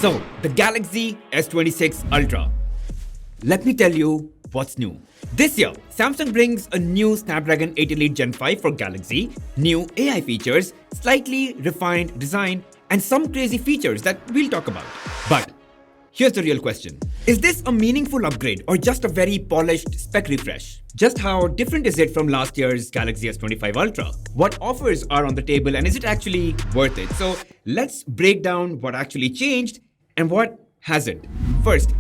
So, the Galaxy S26 Ultra. Let me tell you what's new. This year, Samsung brings a new Snapdragon 8 Elite Gen 5 for Galaxy, new AI features, slightly refined design, and some crazy features that we'll talk about. But here's the real question. Is this a meaningful upgrade or just a very polished spec refresh? Just how different is it from last year's Galaxy S25 Ultra? What offers are on the table and is it actually worth it? So let's break down what actually changed and what hasn't. First,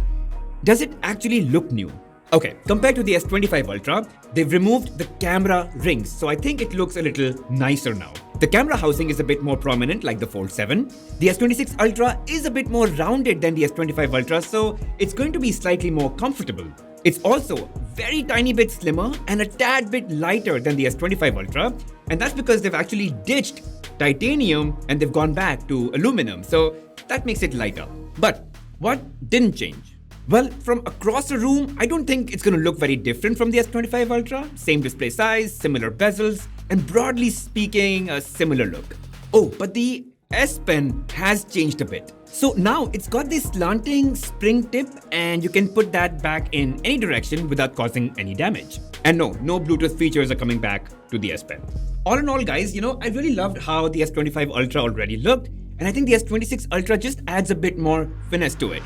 does it actually look new? Okay, compared to the S25 Ultra, they've removed the camera rings, so I think it looks a little nicer now. The camera housing is a bit more prominent like the Fold 7. The S26 Ultra is a bit more rounded than the S25 Ultra, so it's going to be slightly more comfortable. It's also very tiny bit slimmer and a tad bit lighter than the S25 Ultra, and that's because they've actually ditched titanium and they've gone back to aluminum, so that makes it lighter. But what didn't change? Well, from across the room, I don't think it's going to look very different from the S25 Ultra. Same display size, similar bezels, and broadly speaking, a similar look. Oh, but the S Pen has changed a bit. So now it's got this slanting spring tip and you can put that back in any direction without causing any damage. And no Bluetooth features are coming back to the S Pen. All in all, guys, I really loved how the S25 Ultra already looked, and I think the S26 Ultra just adds a bit more finesse to it.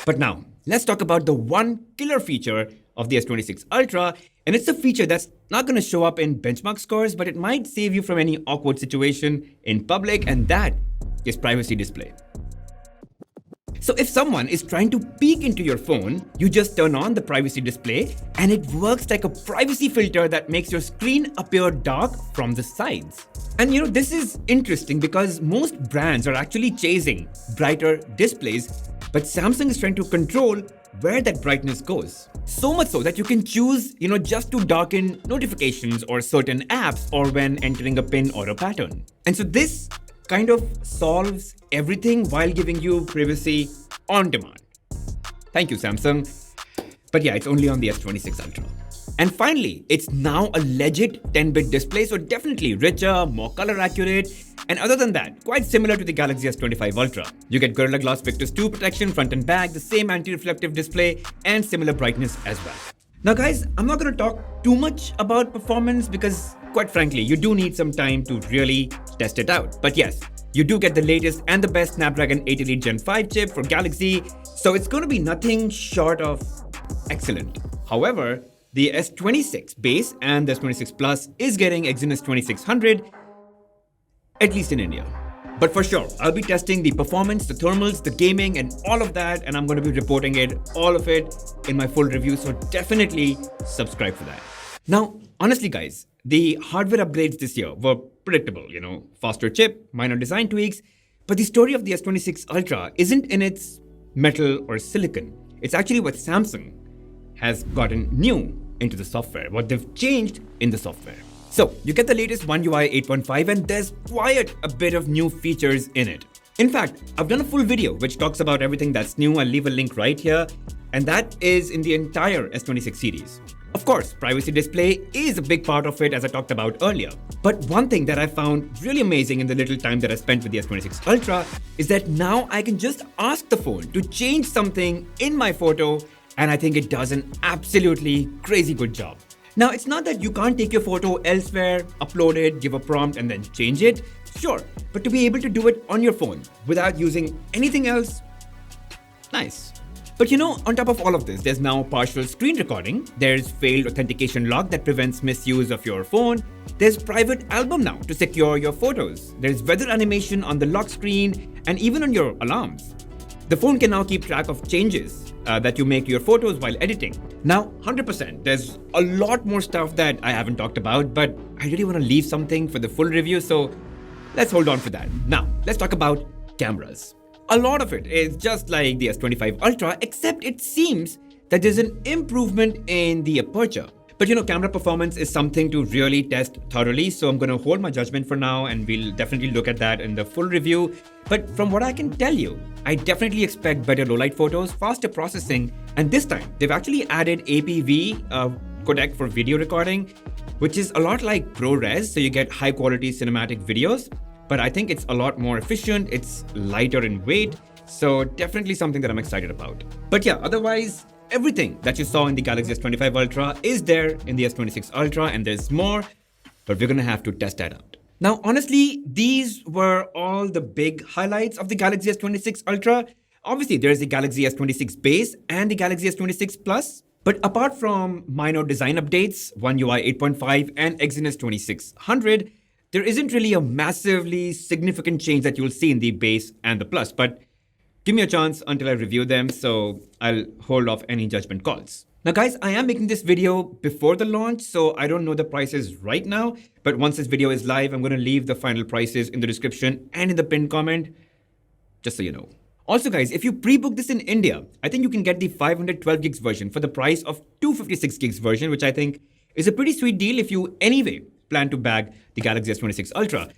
But now, let's talk about the one killer feature of the S26 Ultra, and it's a feature that's not going to show up in benchmark scores, but it might save you from any awkward situation in public, and that is privacy display. So if someone is trying to peek into your phone, you just turn on the privacy display and it works like a privacy filter that makes your screen appear dark from the sides. And this is interesting because most brands are actually chasing brighter displays, but Samsung is trying to control where that brightness goes. So much so that you can choose, just to darken notifications or certain apps or when entering a pin or a pattern. And so this kind of solves everything while giving you privacy on demand. Thank you, Samsung. But yeah, it's only on the S26 Ultra. And finally, it's now a legit 10-bit display, so definitely richer, more color accurate, and other than that, quite similar to the Galaxy S25 Ultra. You get Gorilla Glass Victus 2 protection front and back, the same anti-reflective display, and similar brightness as well. Now guys, I'm not going to talk too much about performance because, quite frankly, you do need some time to really test it out. But yes, you do get the latest and the best Snapdragon 8 Elite Gen 5 chip for Galaxy, so it's going to be nothing short of excellent. However, the S26 Base and the S26 Plus is getting Exynos 2600, at least in India. But for sure, I'll be testing the performance, the thermals, the gaming, and all of that, and I'm going to be reporting all of it in my full review, so definitely subscribe for that. Now, honestly guys, the hardware upgrades this year were predictable, faster chip, minor design tweaks, but the story of the S26 Ultra isn't in its metal or silicon. It's actually what Samsung has gotten new into the software, what they've changed in the software. So you get the latest One UI 8.5 and there's quite a bit of new features in it. In fact, I've done a full video which talks about everything that's new. I'll leave a link right here, and that is in the entire S26 series. Of course, privacy display is a big part of it, as I talked about earlier. But one thing that I found really amazing in the little time that I spent with the S26 Ultra is that now I can just ask the phone to change something in my photo, and I think it does an absolutely crazy good job. Now, it's not that you can't take your photo elsewhere, upload it, give a prompt, and then change it. Sure, but to be able to do it on your phone without using anything else, nice. But on top of all of this, there's now partial screen recording, there's failed authentication lock that prevents misuse of your phone, there's private album now to secure your photos, there's weather animation on the lock screen, and even on your alarms. The phone can now keep track of changes that you make to your photos while editing. Now, 100%, there's a lot more stuff that I haven't talked about, but I really want to leave something for the full review, so let's hold on for that. Now, let's talk about cameras. A lot of it is just like the S25 Ultra, except it seems that there's an improvement in the aperture. But camera performance is something to really test thoroughly, so I'm going to hold my judgment for now and we'll definitely look at that in the full review. But from what I can tell you, I definitely expect better low-light photos, faster processing, and this time they've actually added APV codec for video recording, which is a lot like ProRes, so you get high-quality cinematic videos. But I think it's a lot more efficient, it's lighter in weight, So definitely something that I'm excited about. But yeah, otherwise, everything that you saw in the Galaxy S25 Ultra is there in the S26 Ultra, and there's more, but we're gonna have to test that out. Now, honestly, these were all the big highlights of the Galaxy S26 Ultra. Obviously, there's the Galaxy S26 Base and the Galaxy S26 Plus. But apart from minor design updates, One UI 8.5 and Exynos 2600, there isn't really a massively significant change that you'll see in the Base and the Plus. But give me a chance until I review them, so I'll hold off any judgment calls. Now guys, I am making this video before the launch, so I don't know the prices right now, but once this video is live, I'm going to leave the final prices in the description and in the pinned comment, just so you know. Also guys, if you pre-book this in India, I think you can get the 512 gigs version for the price of 256 gigs version, which I think is a pretty sweet deal if you anyway plan to bag the Galaxy S26 Ultra.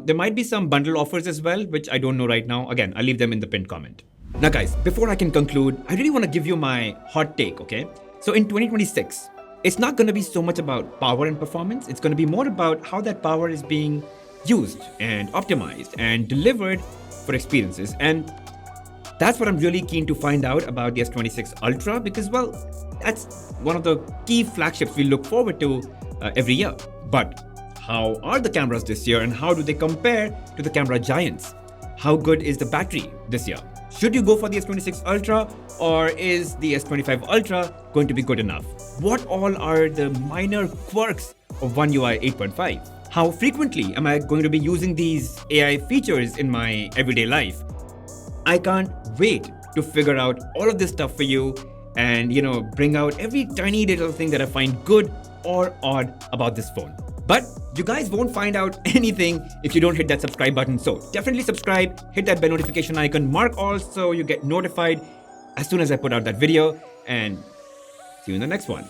There might be some bundle offers as well, which I don't know right now. Again, I'll leave them in the pinned comment. Now guys, before I can conclude, I really want to give you my hot take, okay? So in 2026, it's not going to be so much about power and performance. It's going to be more about how that power is being used and optimized and delivered for experiences. And that's what I'm really keen to find out about the S26 Ultra because, well, that's one of the key flagships we look forward to every year. But how are the cameras this year and how do they compare to the camera giants? How good is the battery this year? Should you go for the S26 Ultra or is the S25 Ultra going to be good enough? What all are the minor quirks of One UI 8.5? How frequently am I going to be using these AI features in my everyday life? I can't wait to figure out all of this stuff for you and, bring out every tiny little thing that I find good or odd about this phone. But you guys won't find out anything if you don't hit that subscribe button. So definitely subscribe, hit that bell notification icon, mark all so you get notified as soon as I put out that video, and see you in the next one.